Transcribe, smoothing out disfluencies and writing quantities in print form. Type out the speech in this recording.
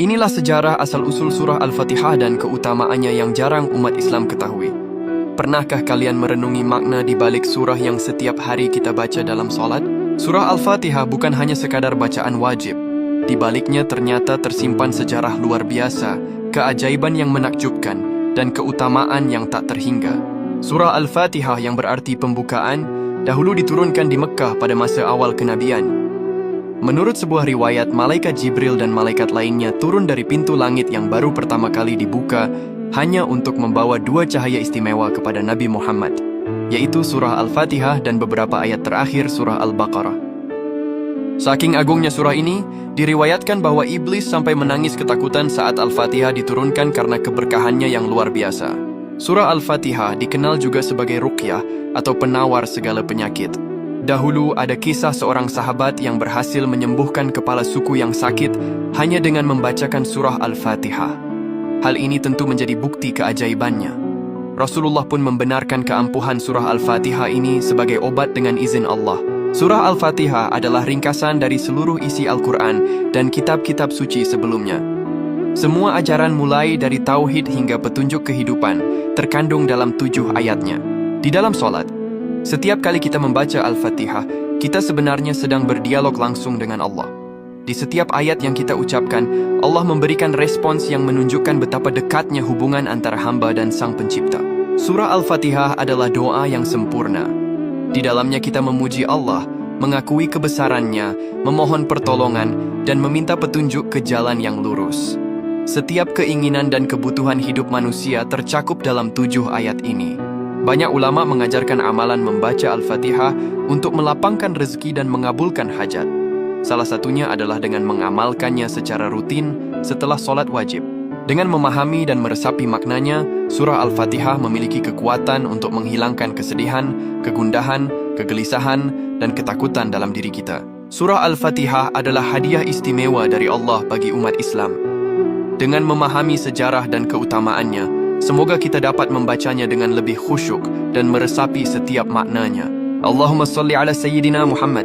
Inilah sejarah asal-usul surah Al-Fatihah dan keutamaannya yang jarang umat Islam ketahui. Pernahkah kalian merenungi makna di balik surah yang setiap hari kita baca dalam solat? Surah Al-Fatihah bukan hanya sekadar bacaan wajib. Di baliknya ternyata tersimpan sejarah luar biasa, keajaiban yang menakjubkan, dan keutamaan yang tak terhingga. Surah Al-Fatihah yang berarti pembukaan, dahulu diturunkan di Mekah pada masa awal kenabian. Menurut sebuah riwayat, malaikat Jibril dan malaikat lainnya turun dari pintu langit yang baru pertama kali dibuka hanya untuk membawa dua cahaya istimewa kepada Nabi Muhammad, yaitu surah Al-Fatihah dan beberapa ayat terakhir surah Al-Baqarah. Saking agungnya surah ini, diriwayatkan bahwa iblis sampai menangis ketakutan saat Al-Fatihah diturunkan karena keberkahannya yang luar biasa. Surah Al-Fatihah dikenal juga sebagai ruqyah atau penawar segala penyakit. Dahulu ada kisah seorang sahabat yang berhasil menyembuhkan kepala suku yang sakit hanya dengan membacakan surah Al-Fatihah. Hal ini tentu menjadi bukti keajaibannya. Rasulullah pun membenarkan keampuhan surah Al-Fatihah ini sebagai obat dengan izin Allah. Surah Al-Fatihah adalah ringkasan dari seluruh isi Al-Quran dan kitab-kitab suci sebelumnya. Semua ajaran mulai dari tauhid hingga petunjuk kehidupan terkandung dalam 7 ayatnya. Di dalam solat, setiap kali kita membaca Al-Fatihah, kita sebenarnya sedang berdialog langsung dengan Allah. Di setiap ayat yang kita ucapkan, Allah memberikan respons yang menunjukkan betapa dekatnya hubungan antara hamba dan Sang Pencipta. Surah Al-Fatihah adalah doa yang sempurna. Di dalamnya kita memuji Allah, mengakui kebesarannya, memohon pertolongan, dan meminta petunjuk ke jalan yang lurus. Setiap keinginan dan kebutuhan hidup manusia tercakup dalam 7 ayat ini. Banyak ulama mengajarkan amalan membaca Al-Fatihah untuk melapangkan rezeki dan mengabulkan hajat. Salah satunya adalah dengan mengamalkannya secara rutin setelah solat wajib. Dengan memahami dan meresapi maknanya, surah Al-Fatihah memiliki kekuatan untuk menghilangkan kesedihan, kegundahan, kegelisahan, dan ketakutan dalam diri kita. Surah Al-Fatihah adalah hadiah istimewa dari Allah bagi umat Islam. Dengan memahami sejarah dan keutamaannya, semoga kita dapat membacanya dengan lebih khusyuk dan meresapi setiap maknanya. Allahumma salli ala Sayyidina Muhammad.